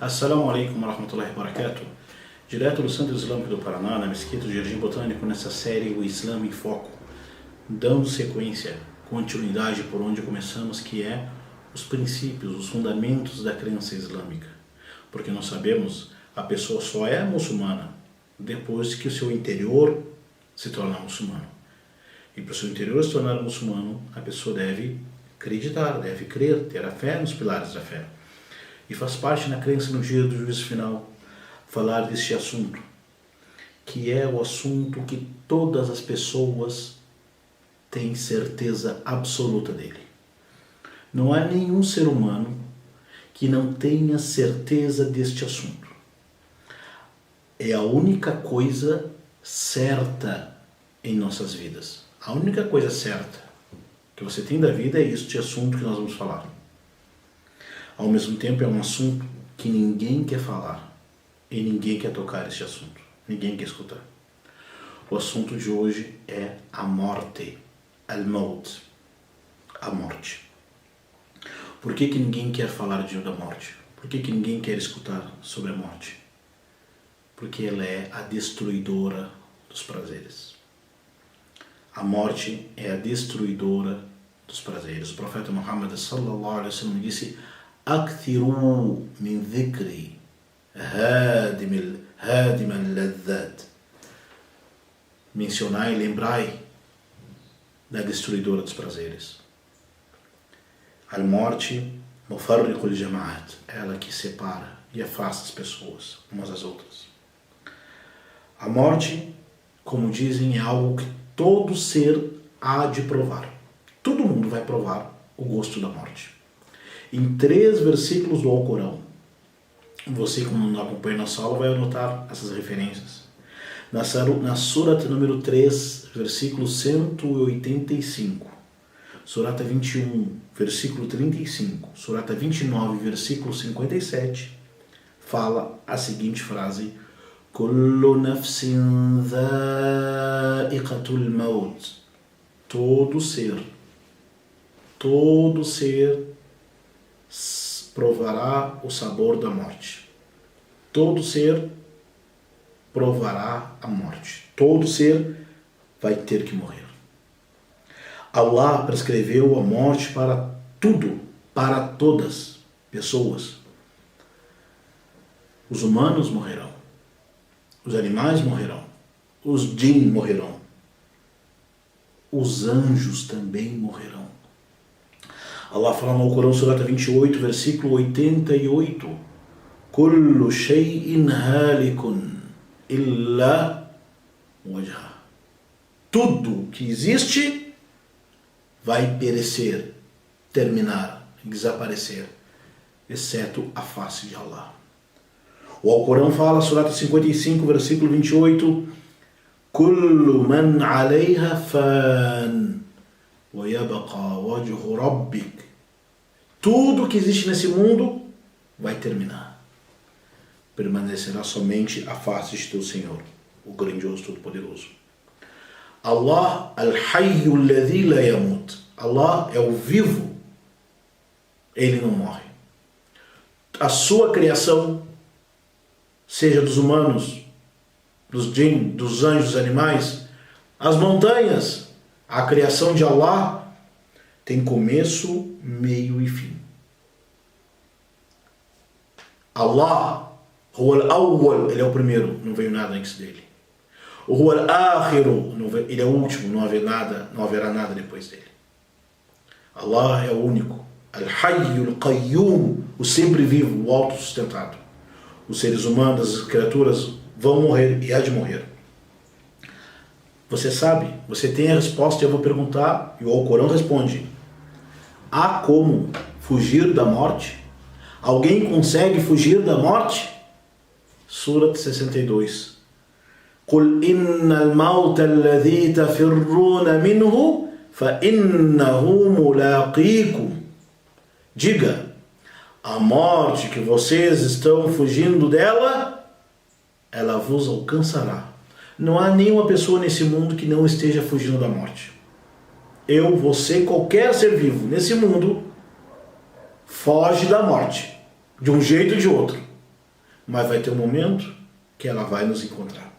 Assalamu alaikum wa rahmatullahi wa barakatuh. Direto do Centro Islâmico do Paraná, na Mesquita do Jardim Botânico, nessa série O Islã em Foco, dando sequência, continuidade por onde começamos, que é os princípios, os fundamentos da crença islâmica. Porque nós sabemos, a pessoa só é muçulmana depois que o seu interior se torna muçulmano. E para o seu interior se tornar muçulmano, a pessoa deve acreditar, deve crer, ter a fé nos pilares da fé. E faz parte na crença no dia do juízo final falar deste assunto, que é o assunto que todas as pessoas têm certeza absoluta dele. Não há nenhum ser humano que não tenha certeza deste assunto. É a única coisa certa em nossas vidas. A única coisa certa que você tem da vida é este assunto que nós vamos falar. Ao mesmo tempo é um assunto que ninguém quer falar e ninguém quer tocar esse assunto. Ninguém quer escutar. O assunto de hoje é a morte. Al-Maut. A morte. Por que ninguém quer falar da morte? Por que ninguém quer escutar sobre a morte? Porque ela é a destruidora dos prazeres. A morte é a destruidora dos prazeres. O profeta Muhammad sallallahu alaihi wasallam disse: "Akthiru min dhikri hadim al-ladhat." Mencionai e lembrai da destruidora dos prazeres. A morte, mufarriqu al-jama'at, ela que separa e afasta as pessoas umas das outras. A morte, como dizem, é algo que todo ser há de provar. Todo mundo vai provar o gosto da morte. Em 3 versículos do Alcorão, você, como não acompanha nossa aula, vai anotar essas referências. Na Surat número 3, versículo 185, Surata 21, versículo 35, Surata 29, versículo 57, fala a seguinte frase: Kullu nafsin dha'iqatul maut. Todo ser provará o sabor da morte. Todo ser provará a morte. Todo ser vai ter que morrer. Allah prescreveu a morte para tudo, para todas pessoas. Os humanos morrerão. Os animais morrerão. Os jinn morrerão. Os anjos também morrerão. Allah fala no Alcorão, Surata 28, versículo 88. Kullu shay'in halikun illa wajha. Tudo que existe vai perecer, terminar, desaparecer, exceto a face de Allah. O Alcorão fala, Surata 55, versículo 28, Kullu man 'alayha fan wa yabqa wajhu rabbik. Tudo que existe nesse mundo vai terminar. Permanecerá somente a face de teu Senhor, o grandioso Todo-Poderoso. Allah al-Hayyu alladhi la yamut. Allah é o vivo, ele não morre. A sua criação, seja dos humanos, dos jinn, dos anjos, dos animais, as montanhas, a criação de Allah tem começo, meio e fim. Allah, Huwa al-Awwal, ele é o primeiro, não veio nada antes dele. Huwa al-Akhiru, ele é o último, não haverá nada depois dele. Allah é o único. Al-Hayyu al-Qayyum, o sempre vivo, o autossustentado. Os seres humanos, as criaturas vão morrer e há de morrer. Você sabe, você tem a resposta, eu vou perguntar, e o Alcorão responde: há como fugir da morte? Alguém consegue fugir da morte? Surat 62. Qul innal mawta alladhi tafirruna minhu fa innahu mulaqikum. Diga, a morte que vocês estão fugindo dela, ela vos alcançará. Não há nenhuma pessoa nesse mundo que não esteja fugindo da morte. Eu, você, qualquer ser vivo nesse mundo foge da morte, de um jeito ou de outro. mas vai ter um momento que ela vai nos encontrar.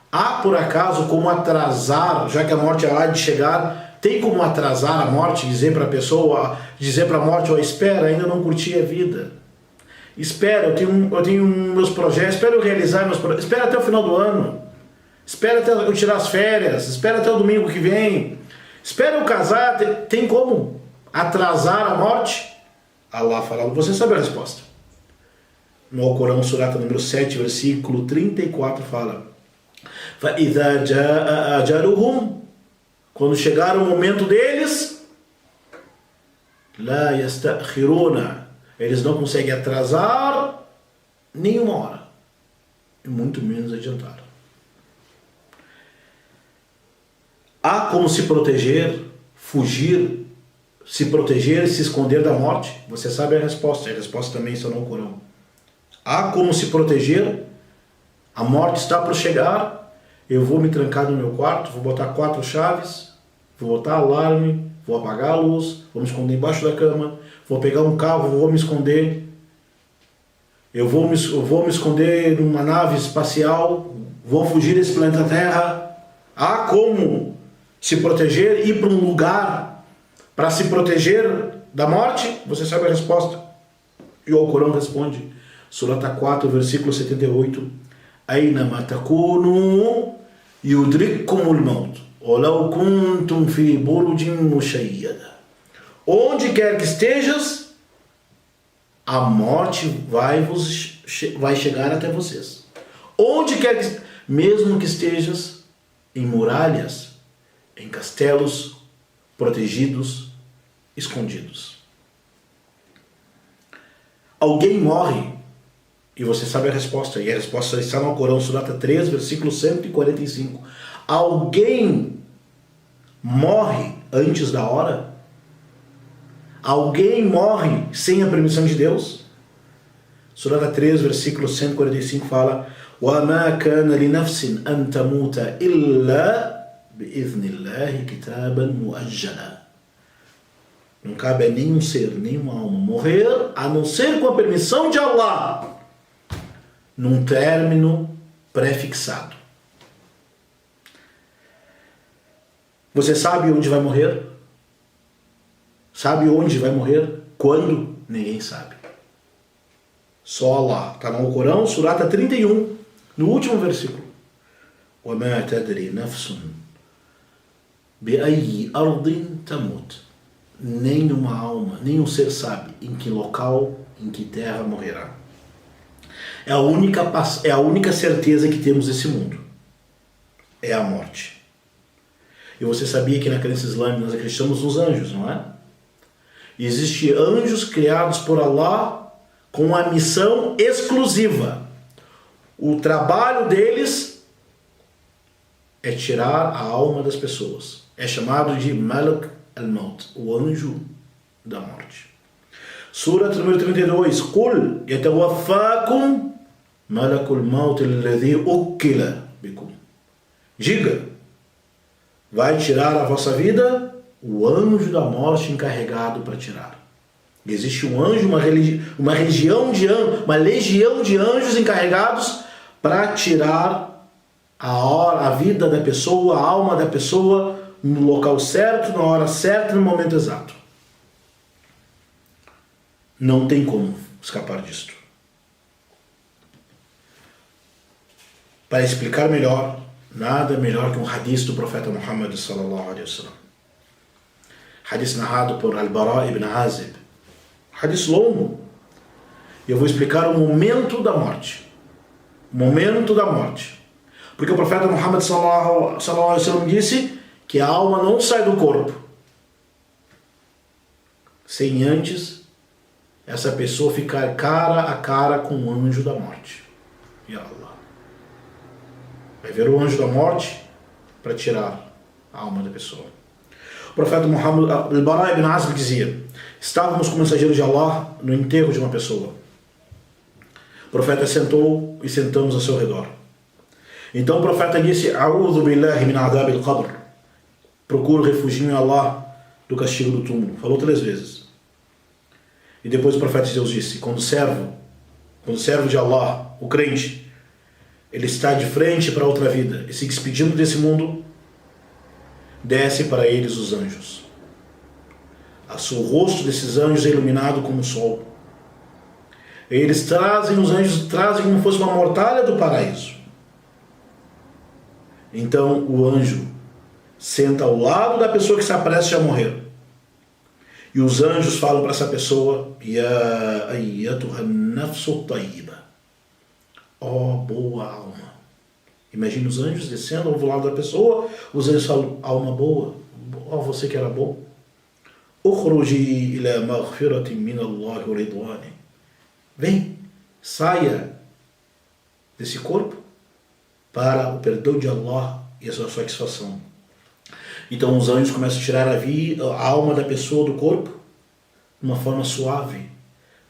Há por acaso como atrasar, já que a morte há de chegar, tem como atrasar a morte, dizer para a pessoa, dizer para a morte, espera, ainda não curti a vida. Espera, eu tenho meus projetos, espera eu realizar meus projetos, espera até o final do ano, espera até eu tirar as férias, espera até o domingo que vem, espera eu casar, tem como atrasar a morte? Allah fala, você sabe a resposta. No Alcorão, surata número 7, versículo 34, fala: فَإِذَا جَاءَ أَجَلُهُمْ, quando chegar o momento deles, لَا يَسْتَأْخِرُونَ, eles não conseguem atrasar nenhuma hora, e muito menos adiantar. Há como se proteger, fugir, se proteger e se esconder da morte? Você sabe a resposta também está no Alcorão. Há como se proteger, a morte está por chegar, eu vou me trancar no meu quarto, vou botar 4 chaves, vou botar alarme, vou apagar a luz, vou me esconder embaixo da cama, vou pegar um carro, vou me esconder, eu vou me esconder numa nave espacial, vou fugir desse planeta Terra. Há como se proteger, ir para um lugar para se proteger da morte? Você sabe a resposta. E o Alcorão responde, surata 4, versículo 78, أَيْنَمَا تَكُونُوا يُدْرِكْكُمُ الْمَوْتُ وَلَوْ كُنْتُمْ فِي بُرُجٍ مُشَيَّدَةٍ. Onde quer que estejas, a morte vai chegar até vocês. Onde quer que, mesmo que estejas em muralhas, em castelos protegidos, escondidos. Alguém morre, e você sabe a resposta, e a resposta está no Alcorão, surata 3, versículo 145. Alguém morre antes da hora? Alguém morre sem a permissão de Deus? Surata 3, versículo 145 fala: وَمَا كَانَ لِنَفْسٍ أَن تَمُوتَ إِلَّا بِإِذْنِ اللَّهِ كِتَابًا مُؤَجَّلًا. Não cabe a nenhum ser, nenhuma alma morrer, a não ser com a permissão de Allah, num término pré-fixado. Você sabe onde vai morrer? Sabe onde vai morrer? Quando? Ninguém sabe. Só Allah. Está no Alcorão, surata 31, no último versículo. وَمَا تَدْرِي نَفْسٌ بِأَيِّ أَرْضٍ تَمُوتُ. Nenhuma alma, nenhum ser sabe em que local, em que terra morrerá. É a única certeza que temos nesse mundo. É a morte. E você sabia que na crença islâmica nós acreditamos nos anjos, não é? E existem anjos criados por Allah com a missão exclusiva. O trabalho deles é tirar a alma das pessoas. É chamado de Malak al-Maut, o anjo da morte. Sura número 32. Qul yatawaffakum malakul maut alladhi ukkila bikum. Diga, vai tirar a vossa vida o anjo da morte encarregado para tirar. Existe um anjo, uma legião de anjos encarregados para tirar a vida da pessoa, a alma da pessoa, no local certo, na hora certa, no momento exato. Não tem como escapar disto. Para explicar melhor, nada melhor que um hadith do profeta Muhammad sallallahu alaihi wasallam. Hadith narrado por Al-Bara ibn Azib. Hadith longo. Eu vou explicar o momento da morte. O momento da morte. Porque o profeta Muhammad sallallahu alaihi wasallam disse que a alma não sai do corpo sem antes essa pessoa ficar cara a cara com o anjo da morte. E Allah vai ver o anjo da morte para tirar a alma da pessoa. O profeta Muhammad, Al-Bara ibn Azib dizia: estávamos com o mensageiro de Allah no enterro de uma pessoa. O profeta sentou e sentamos ao seu redor. Então o profeta disse: A'udhu billahi min adhab al-qabr. Procuro refugio em Allah do castigo do túmulo. Falou 3 vezes. E depois o profeta de Deus disse: quando quando o servo de Allah, o crente, ele está de frente para outra vida e se despedindo desse mundo, desce para eles os anjos. O rosto desses anjos é iluminado como o sol. Os anjos trazem como se fosse uma mortalha do paraíso. Então o anjo senta ao lado da pessoa que está prestes a morrer. E os anjos falam para essa pessoa: Ya ayyatuha nafsu tayyiba. Ó boa alma. Imagine os anjos descendo ao lado da pessoa. Os anjos falam: alma boa. Ó você que era bom. Ukhruji ila maghfiratin min Allah wa ridwani. Vem, saia desse corpo para o perdão de Allah e a sua satisfação. Então os anjos começam a tirar a alma da pessoa do corpo de uma forma suave,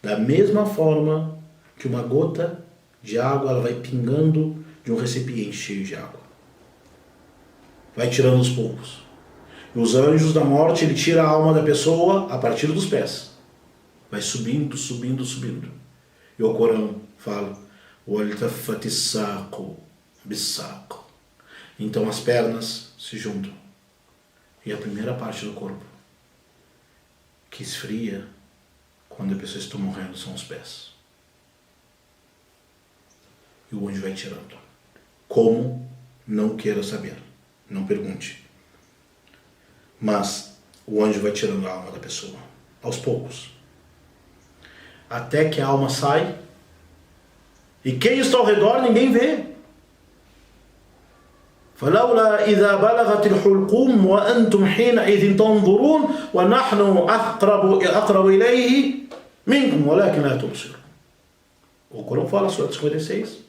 da mesma forma que uma gota de água ela vai pingando de um recipiente cheio de água. Vai tirando aos poucos. E os anjos da morte, ele tira a alma da pessoa a partir dos pés. Vai subindo, subindo, subindo. E o Corão fala: وَالْتَفَّتِ السَّاقُ بِالسَّاقُ. Então as pernas se juntam. E a primeira parte do corpo que esfria quando a pessoa está morrendo são os pés. E o anjo vai tirando. Como? Não queira saber. Não pergunte. Mas o anjo vai tirando a alma da pessoa. Aos poucos. Até que a alma sai. E quem está ao redor ninguém vê. فلولا إذا بلغت الحلقوم وأنتم حينئذ تنظرون ونحن أقرب إليه منكم ولكن لا تبصرون. O Corão fala, Sura 56.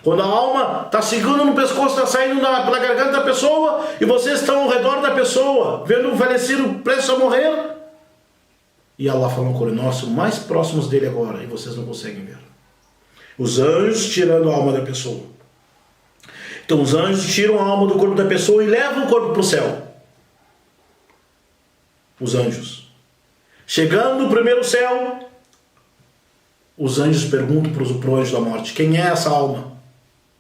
Quando a alma está segurando no pescoço, está saindo pela garganta da pessoa, e vocês estão ao redor da pessoa, vendo o falecido prestes a morrer. E Allah fala no Corão: nós somos mais próximos dele agora, e vocês não conseguem ver. Os anjos tirando a alma da pessoa. Então os anjos tiram a alma do corpo da pessoa e levam o corpo para o céu. Os anjos. Chegando no primeiro céu, os anjos perguntam para o anjo da morte: quem é essa alma?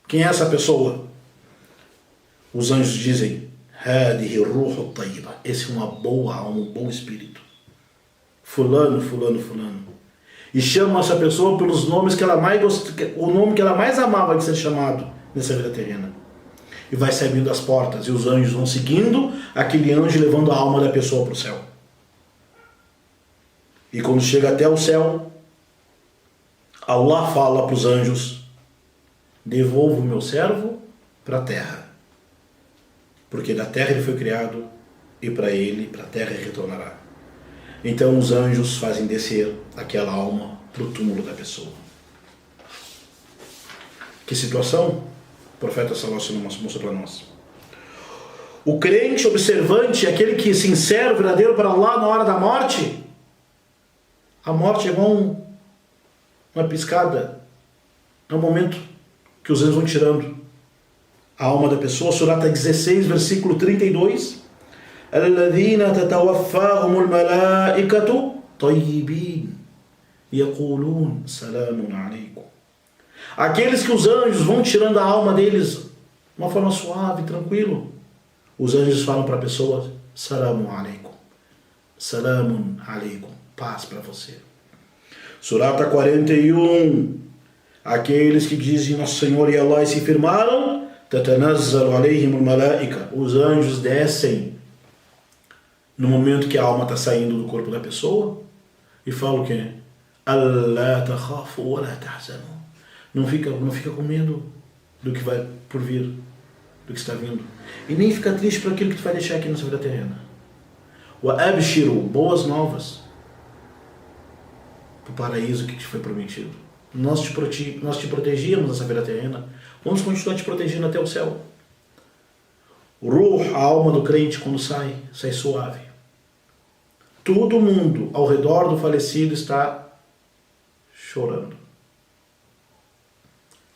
Quem é essa pessoa? Os anjos dizem: هذه الروح الطيبة. Esse é uma boa alma, um bom espírito. Fulano, fulano, fulano. E chamam essa pessoa pelos nomes que ela mais o nome que ela mais amava de ser chamado nessa vida terrena. E vai se abrindo as portas, e os anjos vão seguindo aquele anjo, levando a alma da pessoa para o céu. E quando chega até o céu, Allah fala para os anjos: devolvo o meu servo para a terra, porque da terra ele foi criado, e para a terra ele retornará. Então os anjos fazem descer aquela alma para o túmulo da pessoa. Que situação? O profeta Sallallahu Alaihi Wasallam mostrou para nós. O crente observante, aquele que sincero, verdadeiro para Allah na hora da morte, a morte é igual uma piscada. É um momento que os anjos vão tirando a alma da pessoa. Surata 16, versículo 32. الذين تتوفاهم الملائكة طيبين يقولون سلام عليكم. Aqueles que os anjos vão tirando a alma deles de uma forma suave, tranquilo. Os anjos falam para a pessoa: Salamun alaikum. Salamun alaikum. Paz para você. Surata 41. Aqueles que dizem Nosso Senhor e Allah e se firmaram, tatanazzalu alaihim al-malaika. Os anjos descem no momento que a alma está saindo do corpo da pessoa e falam o quê? Allah takhafu wa la tahzanu. Não fica com medo do que vai por vir, do que está vindo. E nem fica triste por aquilo que tu vai deixar aqui nessa vida terrena. Wa abshiru, boas novas para o paraíso que te foi prometido. Nós te protegíamos nessa vida terrena. Vamos continuar te protegendo até o céu. O ruh, a alma do crente, quando sai suave. Todo mundo ao redor do falecido está chorando.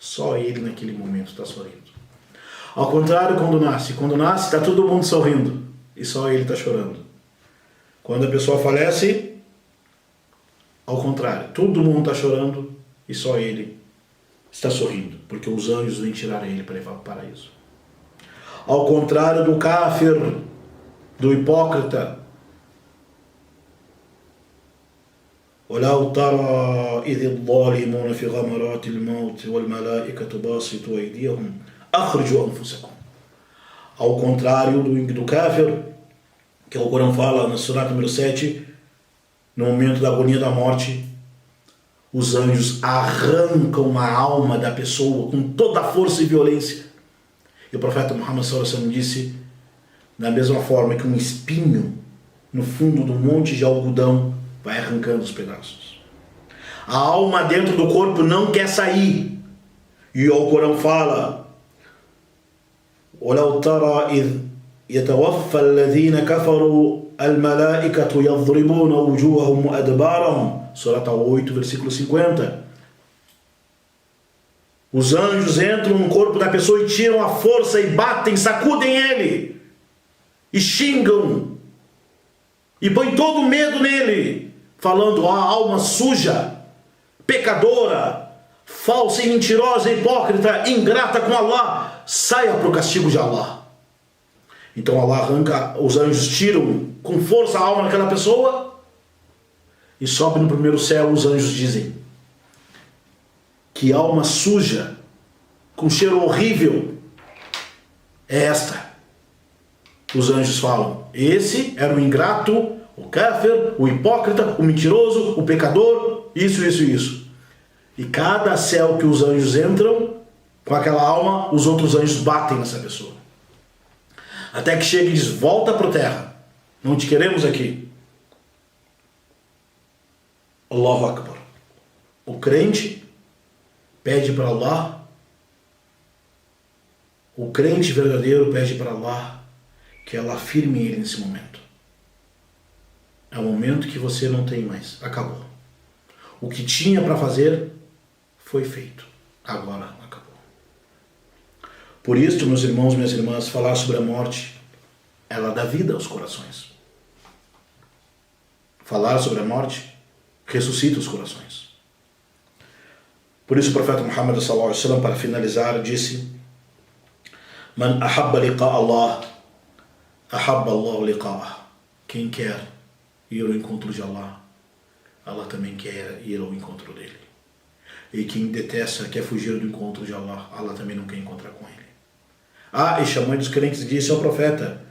Só ele naquele momento está sorrindo. Ao contrário, quando nasce está todo mundo sorrindo e só ele está chorando. Quando a pessoa falece, ao contrário, todo mundo está chorando e só ele está sorrindo, porque os anjos vêm tirar ele para levar para o paraíso. Ao contrário do káfir, do hipócrita, وَلَوْ تَرَى إِذِ الظَّالِمُونَ فِي غَمَرَاتِ الْمَوْتِ وَالْمَلَائِكَةُ بَاسِطُو أَيْدِيَهُمْ أَخْرِجُوا أَنفُسَكُمْ. Ao contrário do káfir, que o Corão fala na Surah número 7, no momento da agonia da morte, os anjos arrancam a alma da pessoa com toda a força e violência. E o profeta Muhammad sallallahu alaihi wasallam disse, da mesma forma que um espinho no fundo de um monte de algodão vai arrancando os pedaços. A alma dentro do corpo não quer sair. E o Corão fala, وَلَوْ تَرَى إِذْ يَتَوَفَّى الَّذِينَ كَفَرُوا الْمَلَائِكَةُ يَضْرِبُونَ وُجُوهَهُمْ وَأَدْبَارَهُمْ. Surah 8, versículo 50. Os anjos entram no corpo da pessoa e tiram a força e batem, sacudem ele. E xingam. E põem todo o medo nele. Falando, a alma suja, pecadora, falsa e mentirosa, hipócrita, ingrata com Allah, saia para o castigo de Allah. Então Allah arranca, os anjos tiram com força a alma daquela pessoa e sobe no primeiro céu. Os anjos dizem, que alma suja, com cheiro horrível, é esta? Os anjos falam, esse era o ingrato, o káfir, o hipócrita, o mentiroso, o pecador, isso. E cada céu que os anjos entram, com aquela alma, os outros anjos batem nessa pessoa. Até que chega e diz, volta para a terra, não te queremos aqui. Allahu Akbar. O crente pede para Allah, o crente verdadeiro pede para Allah que ela afirme ele nesse momento. É o momento que você não tem mais, acabou. O que tinha para fazer foi feito, agora acabou. Por isso, meus irmãos, minhas irmãs, falar sobre a morte, ela dá vida aos corações. Falar sobre a morte ressuscita os corações. Por isso o profeta Muhammad sallallahu alaihi wasallam, para finalizar, disse: Man ahabba liqa Allah, ahabba Allah liqa'ah. Quem quer ir ao encontro de Allah, Allah também quer ir ao encontro dele. E quem detesta, quer fugir do encontro de Allah, Allah também não quer encontrar com ele. Aisha, mãe dos crentes, disse ao profeta: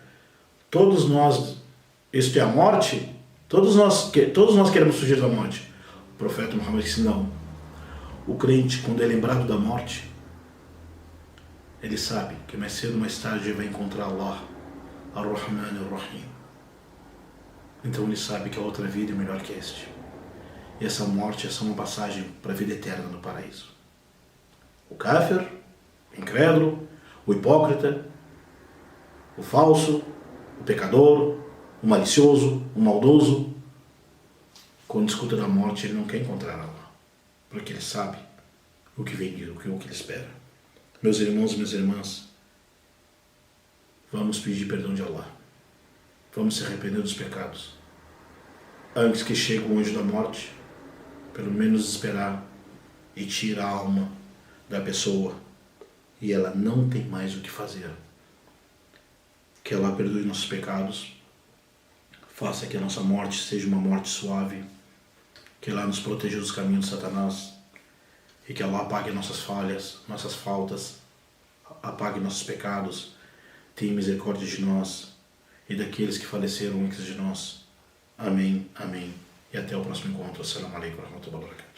todos nós, isto é a morte, todos nós queremos fugir da morte. O profeta Muhammad disse: não. O crente, quando é lembrado da morte, ele sabe que mais cedo ou mais tarde ele vai encontrar Allah, Ar-Rahman Ar-Rahim. Então ele sabe que a outra vida é melhor que este. E essa morte é só uma passagem para a vida eterna no paraíso. O káfir, o incrédulo, o hipócrita, o falso, o pecador, o malicioso, o maldoso, quando escuta da morte, ele não quer encontrar Allah, porque ele sabe o que vem, o que ele espera. Meus irmãos e minhas irmãs, vamos pedir perdão de Allah. Vamos se arrepender dos pecados. Antes que chegue o anjo da morte, pelo menos esperar e tira a alma da pessoa e ela não tem mais o que fazer. Que Allah perdoe nossos pecados, faça que a nossa morte seja uma morte suave, que Allah nos proteja dos caminhos de Satanás e que Allah apague nossas falhas, nossas faltas, apague nossos pecados, tenha misericórdia de nós e daqueles que faleceram antes de nós. Amém, amém. E até o próximo encontro. Assalamu alaikum wa rahmatullahi wa barakatuh.